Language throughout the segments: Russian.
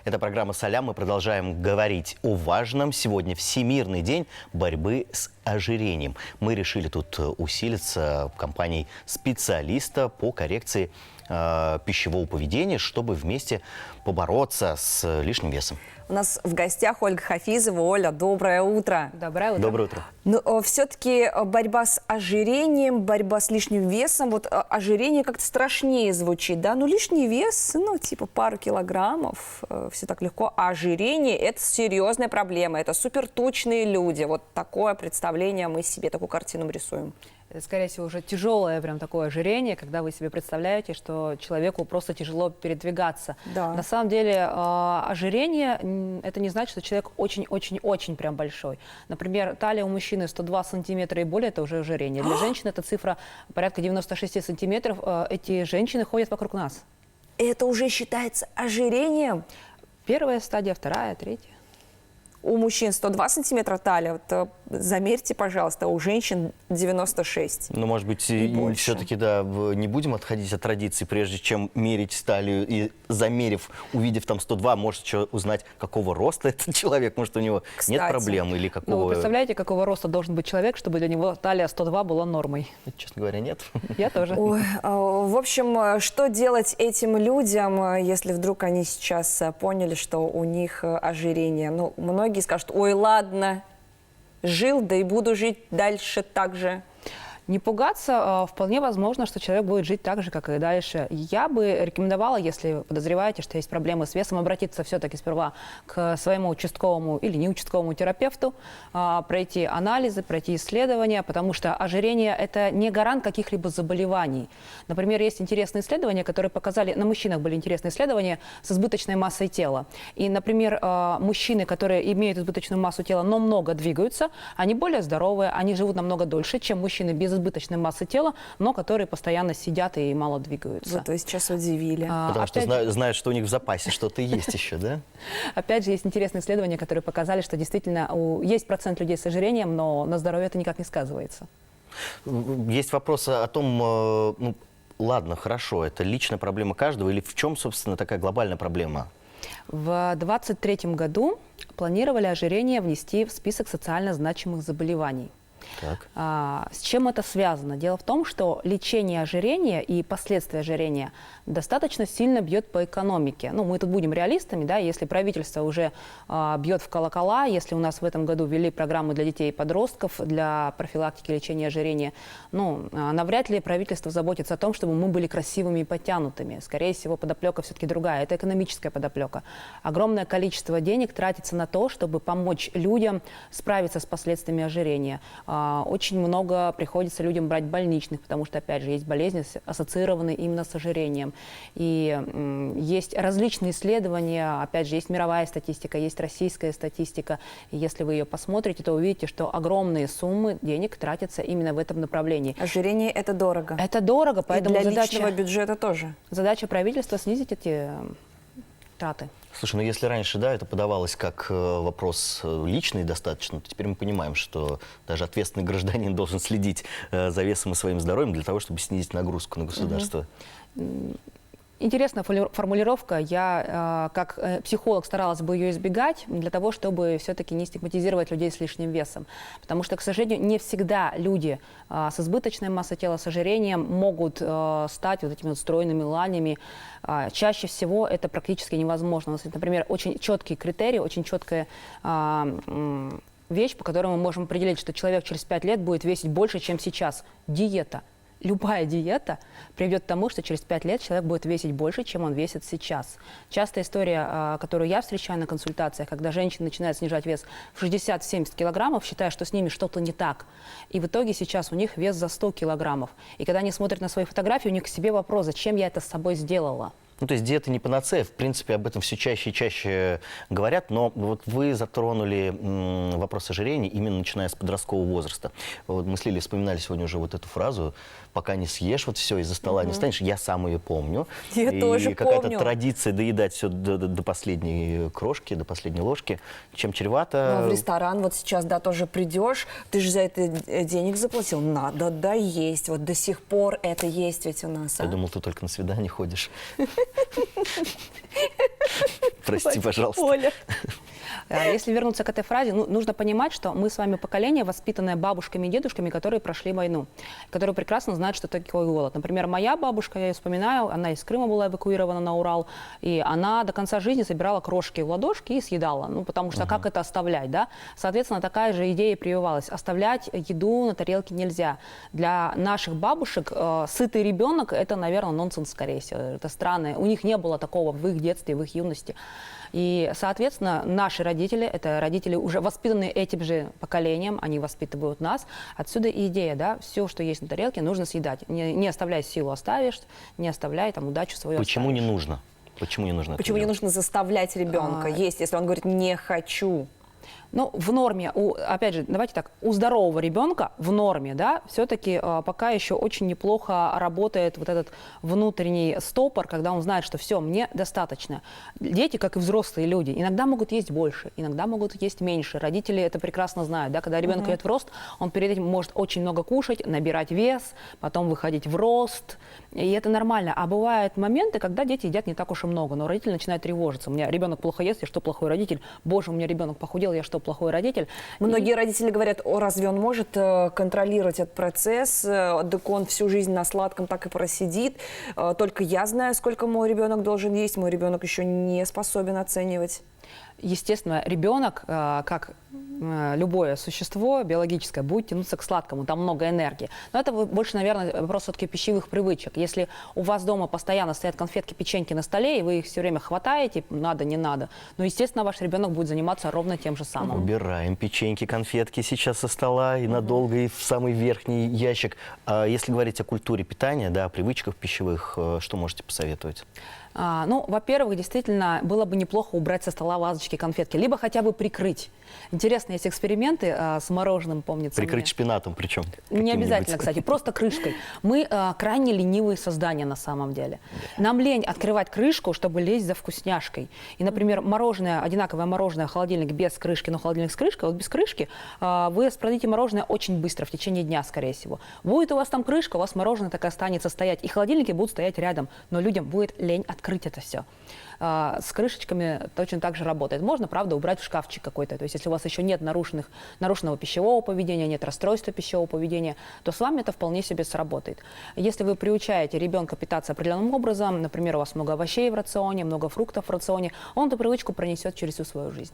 Это программа «Салям». Мы продолжаем говорить о важном. Сегодня Всемирный день борьбы с ожирением. Мы решили тут усилиться компанией специалиста по коррекции пищевого поведения, чтобы вместе побороться с лишним весом. У нас в гостях Ольга Хафизова. Оля, доброе утро. Доброе утро. Доброе утро. Но все-таки борьба с ожирением, борьба с лишним весом, вот ожирение как-то страшнее звучит, да? Ну, лишний вес, ну, типа пару килограммов, все так легко. А ожирение – это серьезная проблема, это супертучные люди. Вот такое представление мы себе, такую картину рисуем. Это, скорее всего, уже тяжелое прям такое ожирение, когда вы себе представляете, что человеку просто тяжело передвигаться. Да. На самом деле ожирение – это не значит, что человек очень-очень-очень прям большой. Например, талия у мужчины 102 сантиметра и более – это уже ожирение. Для женщин эта цифра порядка 96 сантиметров. Эти женщины ходят вокруг нас. Это уже считается ожирением? Первая стадия, вторая, третья. У мужчин 102 сантиметра талия, вот, замерьте, пожалуйста, у женщин 96. Ну, может быть, больше. все-таки, да, не будем отходить от традиции, прежде чем мерить талию и, замерив, увидев там 102, может еще узнать, какого роста этот человек, может, у него Кстати. нет проблем или Ну, какого... вы представляете, какого роста должен быть человек, чтобы для него талия 102 была нормой? Честно говоря, нет. Я тоже. Ой, в общем, что делать этим людям, если вдруг они сейчас поняли, что у них ожирение? Ну, многие скажут: ой, ладно, жил, да и буду жить дальше так же. Не пугаться, вполне возможно, что человек будет жить так же, как и дальше. Я бы рекомендовала, если вы подозреваете, что есть проблемы с весом, обратиться все-таки сперва к своему участковому или неучастковому терапевту, пройти анализы, пройти исследования, потому что ожирение – это не гарант каких-либо заболеваний. Например, есть интересные исследования, которые показали, на мужчинах были интересные исследования с избыточной массой тела. И, например, мужчины, которые имеют избыточную массу тела, но много двигаются, они более здоровые, они живут намного дольше, чем мужчины без избыточной массы тела, но которые постоянно сидят и мало двигаются. Вот вы сейчас удивили. Потому что знают, что у них в запасе что-то есть еще, да? Опять же, есть интересные исследования, которые показали, что действительно есть процент людей с ожирением, но на здоровье это никак не сказывается. Есть вопрос о том, ну, ладно, хорошо, это личная проблема каждого, или в чем, собственно, такая глобальная проблема? В 2023 году планировали ожирение внести в список социально значимых заболеваний. Так. С чем это связано? Дело в том, что лечение ожирения и последствия ожирения достаточно сильно бьет по экономике. Ну, мы тут будем реалистами, да, если правительство уже бьет в колокола, если у нас в этом году ввели программы для детей и подростков для профилактики лечения ожирения, ну, навряд ли правительство заботится о том, чтобы мы были красивыми и подтянутыми. Скорее всего, подоплека все-таки другая. Это экономическая подоплека. Огромное количество денег тратится на то, чтобы помочь людям справиться с последствиями ожирения. Очень много приходится людям брать больничных, потому что, опять же, есть болезни, ассоциированные именно с ожирением. И есть различные исследования, опять же, есть мировая статистика, есть российская статистика. И если вы ее посмотрите, то увидите, что огромные суммы денег тратятся именно в этом направлении. Ожирение – это дорого. Это дорого, поэтому и для личного бюджета тоже. Задача правительства – снизить эти траты. Слушай, ну если раньше, да, это подавалось как вопрос личный достаточно, то теперь мы понимаем, что даже ответственный гражданин должен следить за весом и своим здоровьем для того, чтобы снизить нагрузку на государство. Интересная формулировка. Я, как психолог, старалась бы ее избегать для того, чтобы все-таки не стигматизировать людей с лишним весом. Потому что, к сожалению, не всегда люди с избыточной массой тела, с ожирением могут стать вот этими вот стройными ланями. Чаще всего это практически невозможно. У нас, например, очень четкий критерий, очень четкая вещь, по которой мы можем определить, что человек через 5 лет будет весить больше, чем сейчас. Диета. Любая диета приведет к тому, что через 5 лет человек будет весить больше, чем он весит сейчас. Частая история, которую я встречаю на консультациях, когда женщины начинают снижать вес в 60-70 килограммов, считая, что с ними что-то не так. И в итоге сейчас у них вес за 100 килограммов. И когда они смотрят на свои фотографии, у них к себе вопрос: зачем я это с собой сделала? Ну, то есть диета не панацея, в принципе, об этом все чаще и чаще говорят, но вот вы затронули вопрос ожирения именно начиная с подросткового возраста. Вот мы с Лилией вспоминали сегодня уже вот эту фразу: пока не съешь вот все, из-за стола не встанешь. Я сам ее помню. Я тоже какая-то помню. Традиция доедать все до последней крошки, до последней ложки, чем чревато. Но в ресторан вот сейчас, да, тоже придешь, ты же за это денег заплатил, надо доесть. Вот до сих пор это есть ведь у нас. Я думал, ты только на свидание ходишь. Прости, пожалуйста. Оля. Если вернуться к этой фразе, нужно понимать, что мы с вами поколение, воспитанное бабушками и дедушками, которые прошли войну, которые прекрасно знают, что такое голод. Например, моя бабушка, я ее вспоминаю, она из Крыма была эвакуирована на Урал, и она до конца жизни собирала крошки в ладошки и съедала. Ну, потому что как это оставлять, да? Соответственно, такая же идея прививалась. Оставлять еду на тарелке нельзя. Для наших бабушек сытый ребенок – это, наверное, нонсенс, скорее всего. Это странно. У них не было такого в их детстве, в их юности. И, соответственно, наши родители, это родители уже воспитанные этим же поколением, они воспитывают нас. Отсюда и идея, да, все, что есть на тарелке, нужно съедать. Не оставляй силу, оставишь, не оставляй там удачу свою. Почему оставишь. не нужно? Почему не нужно? Почему не нужно заставлять ребенка есть, если он говорит «не хочу»? Ну, в норме, опять же, давайте так, у здорового ребенка в норме, да, все-таки пока еще очень неплохо работает вот этот внутренний стопор, когда он знает, что все, мне достаточно. Дети, как и взрослые люди, иногда могут есть больше, иногда могут есть меньше. Родители это прекрасно знают, да, когда ребенок идет в рост, он перед этим может очень много кушать, набирать вес, потом выходить в рост, и это нормально. А бывают моменты, когда дети едят не так уж и много, но родитель начинает тревожиться. У меня ребенок плохо ест, я что, плохой родитель? Боже, у меня ребенок похудел, я что, плохой родитель? Многие родители говорят, разве он может контролировать этот процесс, так он всю жизнь на сладком так и просидит, только я знаю, сколько мой ребенок должен есть, мой ребенок еще не способен оценивать. Естественно, ребенок, как любое существо биологическое, будет тянуться к сладкому, там много энергии. Но это больше, наверное, вопрос все-таки пищевых привычек. Если у вас дома постоянно стоят конфетки, печеньки на столе, и вы их все время хватаете, надо, не надо, ну, естественно, ваш ребенок будет заниматься ровно тем же самым. Убираем печеньки, конфетки сейчас со стола и надолго, и в самый верхний ящик. А если говорить о культуре питания, да, о привычках пищевых, что можете посоветовать? Ну, во-первых, действительно, было бы неплохо убрать со стола вазочки, конфетки, либо хотя бы прикрыть. Интересно, есть эксперименты с мороженым, помнится Прикрыть мне. шпинатом причем. Не обязательно, кстати, просто крышкой. Мы крайне ленивые создания на самом деле. Нам лень открывать крышку, чтобы лезть за вкусняшкой. И, например, мороженое, одинаковое мороженое, холодильник без крышки, но холодильник с крышкой, вот без крышки, вы продадите мороженое очень быстро, в течение дня, скорее всего. Будет у вас там крышка, у вас мороженое так и останется стоять, и холодильники будут стоять рядом, но людям будет лень открыть это все. С крышечками точно так же работает. Можно, правда, убрать в шкафчик какой-то. То есть, если у вас еще нет нарушенного пищевого поведения, нет расстройства пищевого поведения, то с вами это вполне себе сработает. Если вы приучаете ребенка питаться определенным образом, например, у вас много овощей в рационе, много фруктов в рационе, он эту привычку пронесет через всю свою жизнь.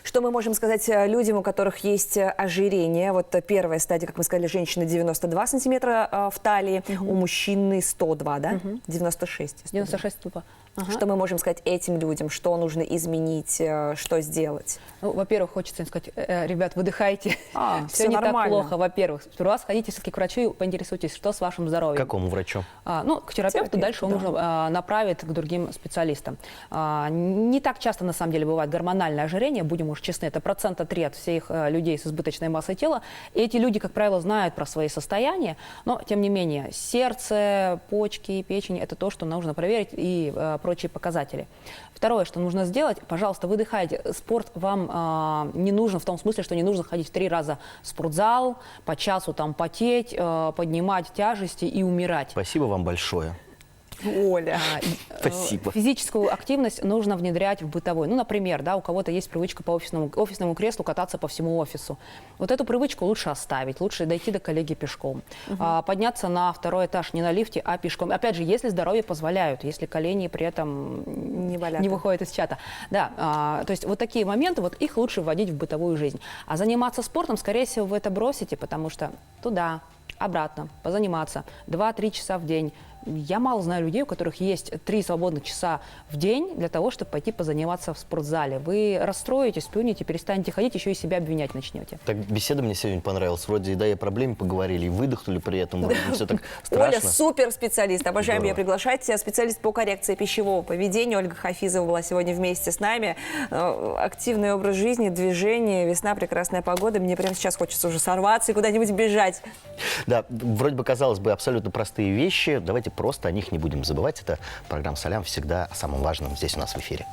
Что мы можем сказать людям, у которых есть ожирение? Вот первая стадия, как мы сказали, женщины 92 сантиметра в талии, у мужчины 102, да? 96. 96 тупо. Что мы можем сказать этим людям? Что нужно изменить? Что сделать? Ну, во-первых, хочется им сказать, ребят, выдыхайте. Всё Все не так нормально. плохо, во-первых. Сперва сходите все-таки к врачу и поинтересуйтесь, что с вашим К здоровьем. какому врачу? Ну, к терапевту, дальше он уже направит к другим специалистам. Не так часто, на самом деле, бывает гормональное ожирение, будем уж честны, это 3% от всех людей с избыточной массой тела. И эти люди, как правило, знают про свои состояния, но, тем не менее, сердце, почки, печень – это то, что нужно проверить, и прочие показатели. Второе, что нужно сделать, пожалуйста, выдыхайте. Спорт вам не нужен в том смысле, что не нужно ходить в 3 раза в спортзал, по часу там потеть, поднимать тяжести и умирать. Спасибо вам большое. Оля. Спасибо. Физическую активность нужно внедрять в бытовой. Ну, например, да, у кого-то есть привычка по офисному креслу кататься по всему офису. Вот эту привычку лучше оставить, лучше дойти до коллеги пешком. Подняться на 2-й этаж не на лифте, а пешком. Опять же, если здоровье позволяют, если колени при этом не выходят из чата. Да, то есть вот такие моменты, вот их лучше вводить в бытовую жизнь. А заниматься спортом, скорее всего, вы это бросите, потому что туда, обратно, позаниматься 2-3 часа в день. Я мало знаю людей, у которых есть 3 свободных часа в день для того, чтобы пойти позаниматься в спортзале. Вы расстроитесь, плюнете, перестанете ходить, еще и себя обвинять начнете. Так, беседа мне сегодня понравилась. Вроде, да, и о проблеме поговорили, и выдохнули при этом. Вроде все так страшно. Оля суперспециалист. Обожаем Здорово. ее приглашать. Специалист по коррекции пищевого поведения. Ольга Хафизова была сегодня вместе с нами. Активный образ жизни, движение, весна, прекрасная погода. Мне прямо сейчас хочется уже сорваться и куда-нибудь бежать. Да, вроде бы, казалось бы, абсолютно простые вещи. Давайте просто о них не будем забывать. Это программа «Салям» всегда о самом важном здесь у нас в эфире.